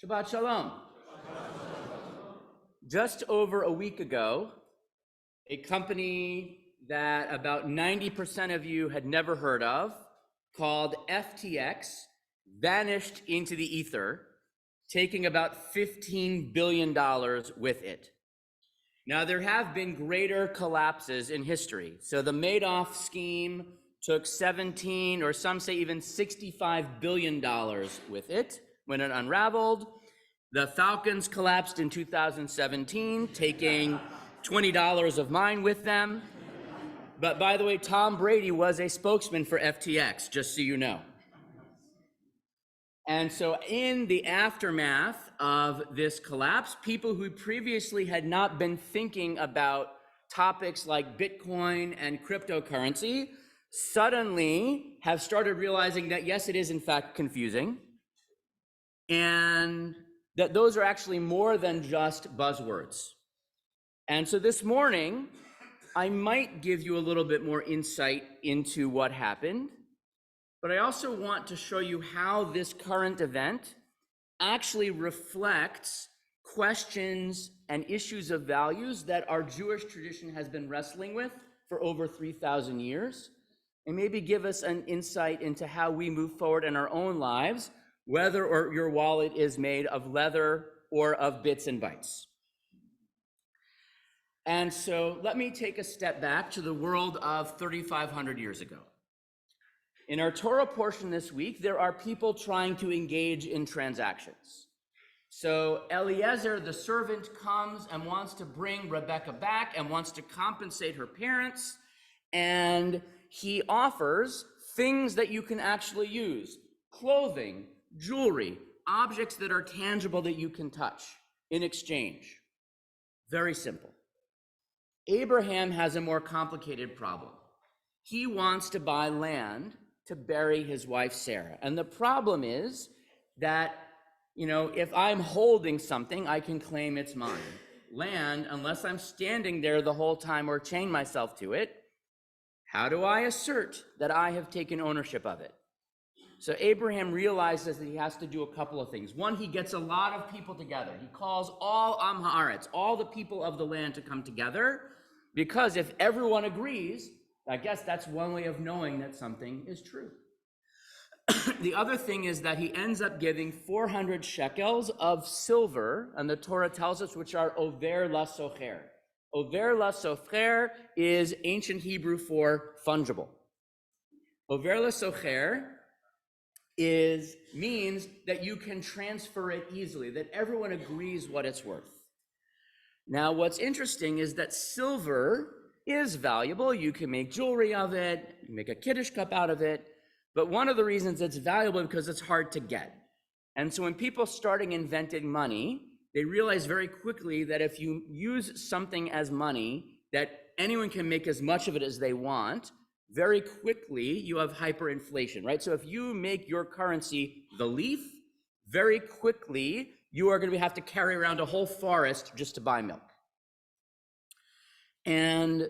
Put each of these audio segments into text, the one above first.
Shabbat Shalom. Just over a week ago, a company that about 90% of you had never heard of, called FTX, vanished into the ether, taking about $15 billion with it. Now, there have been greater collapses in history. So the Madoff scheme took 17, or some say even $65 billion with it when it unraveled. The Falcons collapsed in 2017, taking $20 of mine with them. But by the way, Tom Brady was a spokesman for FTX, just so you know. And so in the aftermath of this collapse, people who previously had not been thinking about topics like Bitcoin and cryptocurrency suddenly have started realizing that, yes, it is in fact confusing, and that those are actually more than just buzzwords. And so this morning, I might give you a little bit more insight into what happened, but I also want to show you how this current event actually reflects questions and issues of values that our Jewish tradition has been wrestling with for over 3,000 years, and maybe give us an insight into how we move forward in our own lives, whether or your wallet is made of leather or of bits and bytes. And so let me take a step back to the world of 3,500 years ago. In our Torah portion this week, there are people trying to engage in transactions. So Eliezer, the servant, comes and wants to bring Rebecca back and wants to compensate her parents. And he offers things that you can actually use: clothing, jewelry, objects that are tangible that you can touch in exchange. Very simple. Abraham has a more complicated problem. He wants to buy land to bury his wife Sarah. And the problem is that, if I'm holding something, I can claim it's mine. Land, unless I'm standing there the whole time or chain myself to it, how do I assert that I have taken ownership of it? So Abraham realizes that he has to do a couple of things. One, he gets a lot of people together. He calls all Am Haaretz, all the people of the land, to come together, because if everyone agrees, I guess that's one way of knowing that something is true. The other thing is that he ends up giving 400 shekels of silver, and the Torah tells us, which are over la socher. Over la socher is ancient Hebrew for fungible. Over la socher means that you can transfer it easily, that everyone agrees what it's worth. Now, what's interesting is that silver is valuable. You can make jewelry of it, you can make a Kiddush cup out of it, but one of the reasons it's valuable is because it's hard to get. And so when people started inventing money, they realized very quickly that if you use something as money, that anyone can make as much of it as they want, very quickly you have hyperinflation, right? So if you make your currency the leaf, very quickly you are going to have to carry around a whole forest just to buy milk. And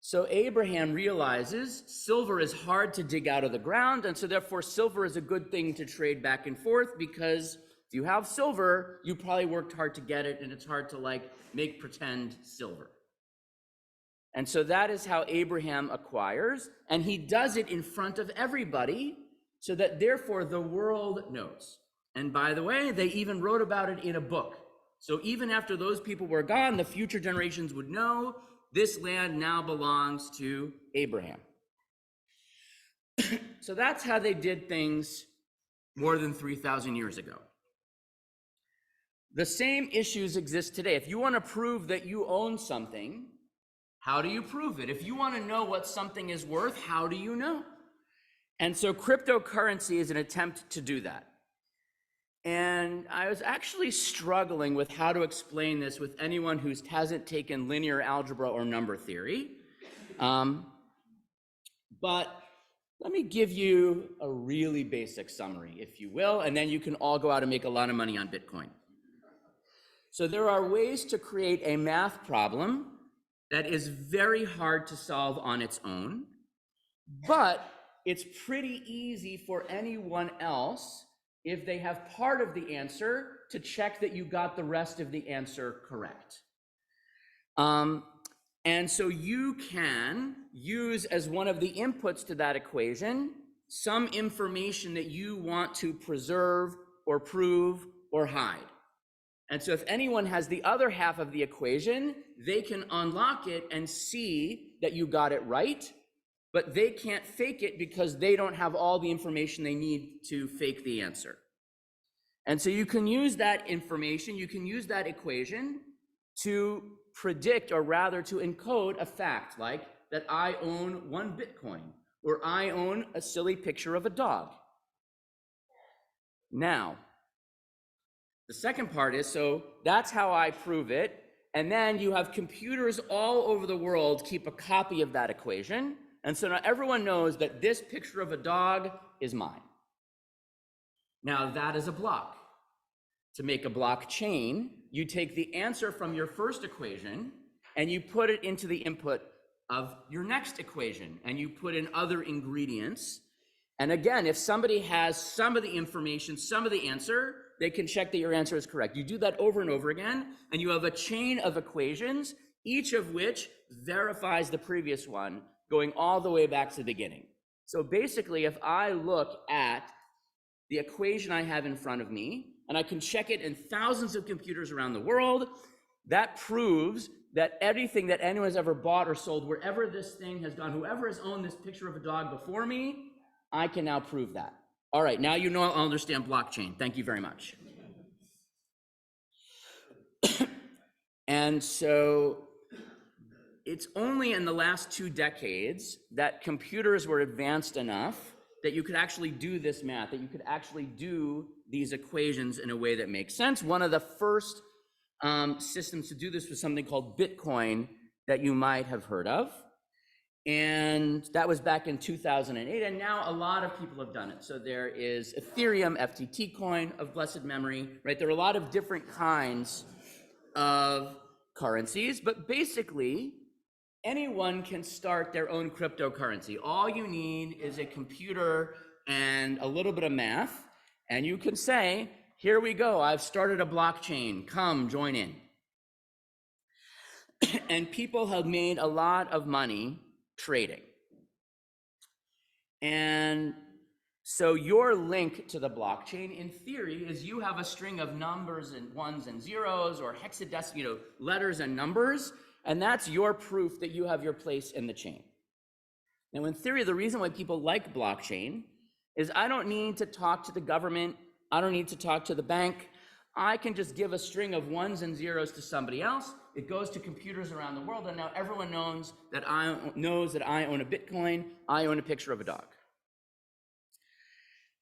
so Abraham realizes silver is hard to dig out of the ground, and so therefore silver is a good thing to trade back and forth, because if you have silver, you probably worked hard to get it, and it's hard to make pretend silver. And so that is how Abraham acquires, and he does it in front of everybody so that therefore the world knows. And by the way, they even wrote about it in a book. So even after those people were gone, the future generations would know this land now belongs to Abraham. So that's how they did things more than 3,000 years ago. The same issues exist today. If you want to prove that you own something, how do you prove it? If you want to know what something is worth, how do you know? And so cryptocurrency is an attempt to do that. And I was actually struggling with how to explain this with anyone who hasn't taken linear algebra or number theory. But let me give you a really basic summary, if you will, and then you can all go out and make a lot of money on Bitcoin. So there are ways to create a math problem that is very hard to solve on its own, but it's pretty easy for anyone else if they have part of the answer to check that you got the rest of the answer correct. And so you can use as one of the inputs to that equation some information that you want to preserve or prove or hide. And so if anyone has the other half of the equation, they can unlock it and see that you got it right, but they can't fake it because they don't have all the information they need to fake the answer. And so you can use that information, you can use that equation to predict, or rather to encode a fact, like that I own 1 Bitcoin, or I own a silly picture of a dog. Now, the second part is, so that's how I prove it. And then you have computers all over the world keep a copy of that equation. And so now everyone knows that this picture of a dog is mine. Now that is a block. To make a blockchain, you take the answer from your first equation and you put it into the input of your next equation, and you put in other ingredients. And again, if somebody has some of the information, some of the answer, they can check that your answer is correct. You do that over and over again, and you have a chain of equations, each of which verifies the previous one, going all the way back to the beginning. So basically, if I look at the equation I have in front of me, and I can check it in thousands of computers around the world, that proves that everything that anyone has ever bought or sold, wherever this thing has gone, whoever has owned this picture of a dog before me, I can now prove that. All right, now you know I'll understand blockchain. Thank you very much. And so it's only in the last 2 decades that computers were advanced enough that you could actually do this math, that you could actually do these equations in a way that makes sense. One of the first systems to do this was something called Bitcoin that you might have heard of. And that was back in 2008, and now a lot of people have done it. So there is Ethereum, FTT coin of blessed memory, right? There are a lot of different kinds of currencies, but basically anyone can start their own cryptocurrency. All you need is a computer and a little bit of math, and you can say, here we go, I've started a blockchain, come join in. And people have made a lot of money trading. And so your link to the blockchain, in theory, is you have a string of numbers and ones and zeros, or hexadecimal, letters and numbers, and that's your proof that you have your place in the chain. Now, in theory, the reason why people like blockchain is I don't need to talk to the government, I don't need to talk to the bank. I can just give a string of ones and zeros to somebody else. It goes to computers around the world, and now everyone knows that I own a Bitcoin, I own a picture of a dog.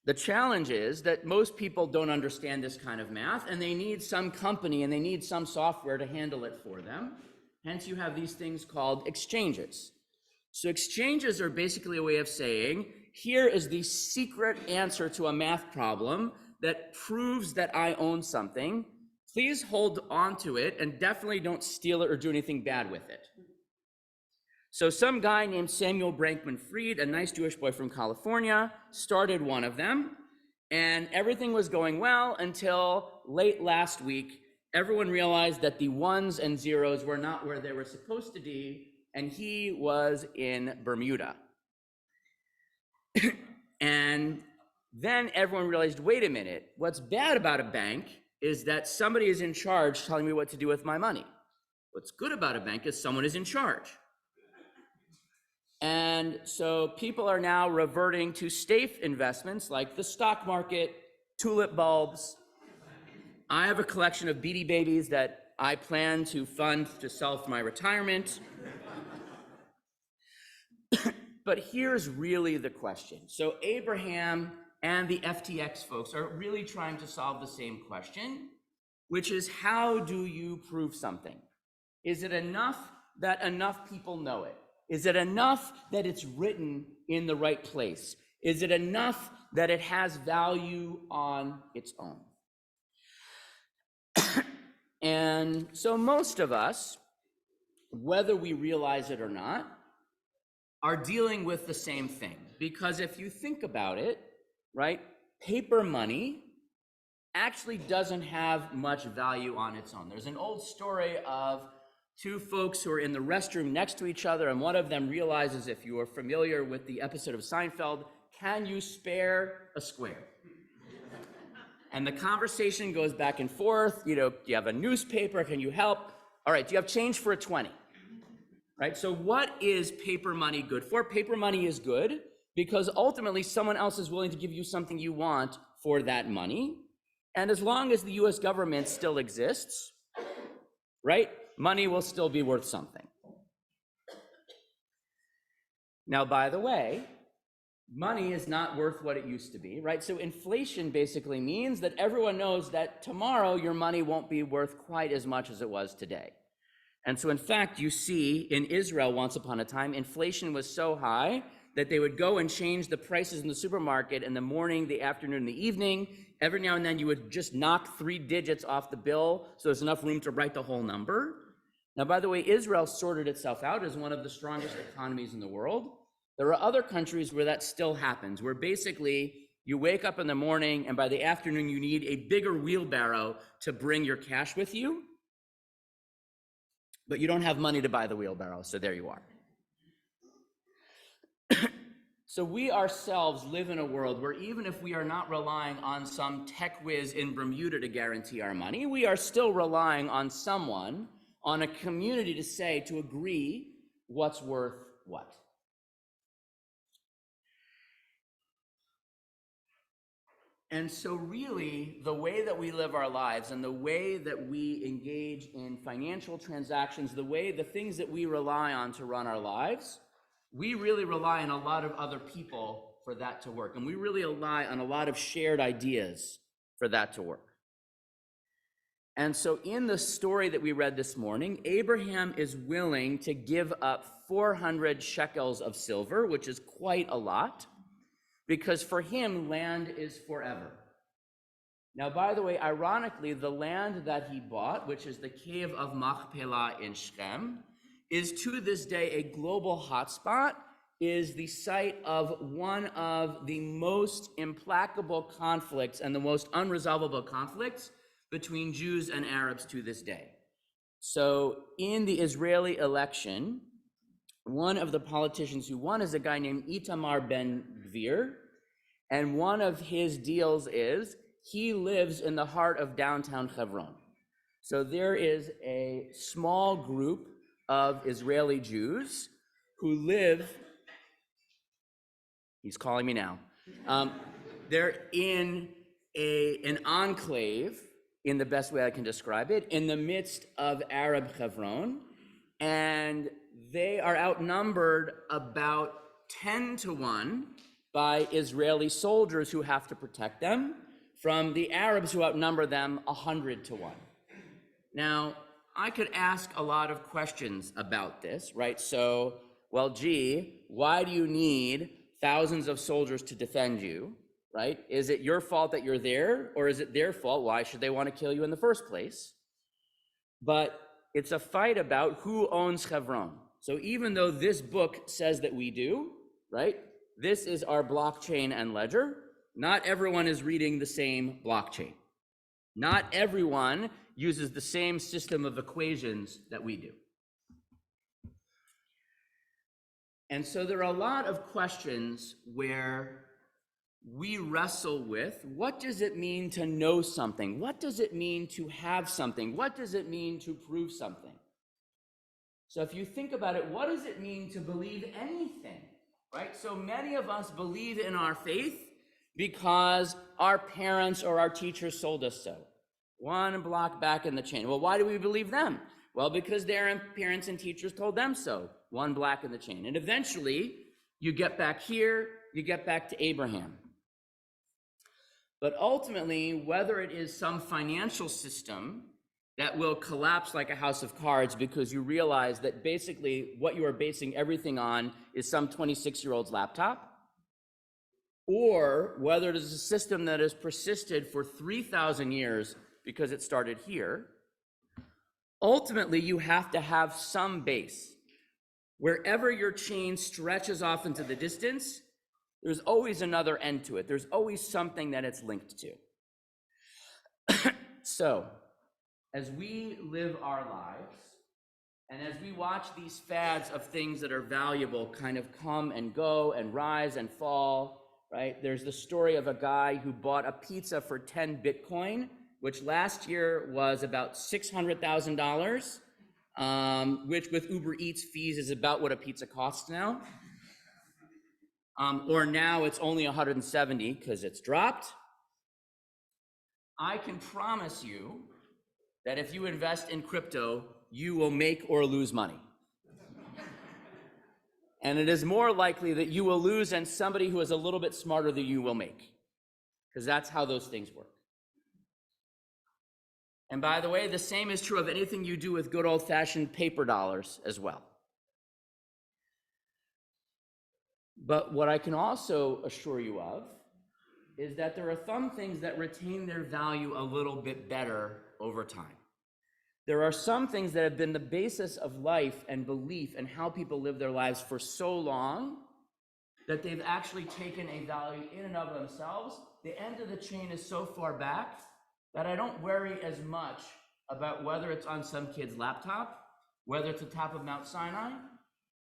The challenge is that most people don't understand this kind of math, and they need some company and they need some software to handle it for them. Hence, you have these things called exchanges. So exchanges are basically a way of saying, here is the secret answer to a math problem that proves that I own something. Please hold on to it and definitely don't steal it or do anything bad with it. So some guy named Samuel Brankman-Fried, a nice Jewish boy from California, started one of them, and everything was going well until late last week. Everyone realized that the ones and zeros were not where they were supposed to be, and he was in Bermuda. And then everyone realized, wait a minute, what's bad about a bank is that somebody is in charge telling me what to do with my money. What's good about a bank is someone is in charge. And so people are now reverting to safe investments like the stock market, tulip bulbs. I have a collection of Beady Babies that I plan to fund to sell for my retirement. But here's really the question. So Abraham and the FTX folks are really trying to solve the same question, which is, how do you prove something? Is it enough that enough people know it? Is it enough that it's written in the right place? Is it enough that it has value on its own? And so most of us, whether we realize it or not, are dealing with the same thing. Because if you think about it, right, paper money actually doesn't have much value on its own. There's an old story of two folks who are in the restroom next to each other, and one of them realizes, if you are familiar with the episode of Seinfeld, can you spare a square? And the conversation goes back and forth. Do you have a newspaper? Can you help? All right, do you have change for a 20? Right, so what is paper money good for? Paper money is good because ultimately someone else is willing to give you something you want for that money. And as long as the US government still exists, right, money will still be worth something. Now, by the way, money is not worth what it used to be, right? So inflation basically means that everyone knows that tomorrow your money won't be worth quite as much as it was today. And so in fact, you see in Israel once upon a time, inflation was so high that they would go and change the prices in the supermarket in the morning, the afternoon, and the evening. Every now and then you would just knock 3 digits off the bill so there's enough room to write the whole number. Now, by the way, Israel sorted itself out as one of the strongest economies in the world. There are other countries where that still happens, where basically you wake up in the morning and by the afternoon you need a bigger wheelbarrow to bring your cash with you, but you don't have money to buy the wheelbarrow, so there you are. So we ourselves live in a world where even if we are not relying on some tech whiz in Bermuda to guarantee our money, we are still relying on someone, on a community to agree what's worth what. And so really, the way that we live our lives and the way that we engage in financial transactions, the things that we rely on to run our lives, we really rely on a lot of other people for that to work. And we really rely on a lot of shared ideas for that to work. And so in the story that we read this morning, Abraham is willing to give up 400 shekels of silver, which is quite a lot, because for him, land is forever. Now, by the way, ironically, the land that he bought, which is the cave of Machpelah in Shechem, is to this day a global hotspot, is the site of one of the most implacable conflicts and the most unresolvable conflicts between Jews and Arabs to this day. So in the Israeli election, one of the politicians who won is a guy named Itamar Ben-Gvir, and one of his deals is he lives in the heart of downtown Hebron. So there is a small group of Israeli Jews who live, he's calling me now, they're in an enclave, in the best way I can describe it, in the midst of Arab Hebron, and they are outnumbered about 10 to 1 by Israeli soldiers who have to protect them from the Arabs who outnumber them 100 to 1. Now, I could ask a lot of questions about this, right? So, well, gee, why do you need thousands of soldiers to defend you, right? Is it your fault that you're there, or is it their fault? Why should they want to kill you in the first place? But it's a fight about who owns Hebron. So even though this book says that we do, right? This is our blockchain and ledger. Not everyone is reading the same blockchain. Not everyone uses the same system of equations that we do. And so there are a lot of questions where we wrestle with, what does it mean to know something? What does it mean to have something? What does it mean to prove something? So if you think about it, what does it mean to believe anything, right? So many of us believe in our faith because our parents or our teachers told us so. One block back in the chain. Well, why do we believe them? Well, because their parents and teachers told them so. One block in the chain. And eventually, you get back here, you get back to Abraham. But ultimately, whether it is some financial system that will collapse like a house of cards because you realize that basically what you are basing everything on is some 26-year-old's laptop, or whether it is a system that has persisted for 3,000 years because it started here, ultimately you have to have some base. Wherever your chain stretches off into the distance, there's always another end to it. There's always something that it's linked to. So, as we live our lives, and as we watch these fads of things that are valuable kind of come and go and rise and fall, right? There's the story of a guy who bought a pizza for 10 Bitcoin, which last year was about $600,000, which with Uber Eats fees is about what a pizza costs now. Or now it's only 170 because it's dropped. I can promise you that if you invest in crypto, you will make or lose money. And it is more likely that you will lose and somebody who is a little bit smarter than you will make, because that's how those things work. And by the way, the same is true of anything you do with good old-fashioned paper dollars as well. But what I can also assure you of is that there are some things that retain their value a little bit better over time. There are some things that have been the basis of life and belief and how people live their lives for so long that they've actually taken a value in and of themselves. The end of the chain is so far back that I don't worry as much about whether it's on some kid's laptop, whether it's the top of Mount Sinai,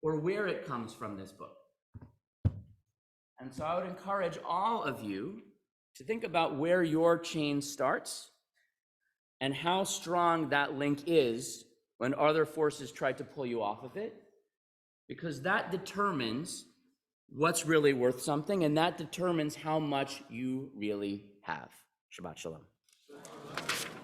or where it comes from this book. And so I would encourage all of you to think about where your chain starts and how strong that link is when other forces try to pull you off of it, because that determines what's really worth something, and that determines how much you really have. Shabbat Shalom.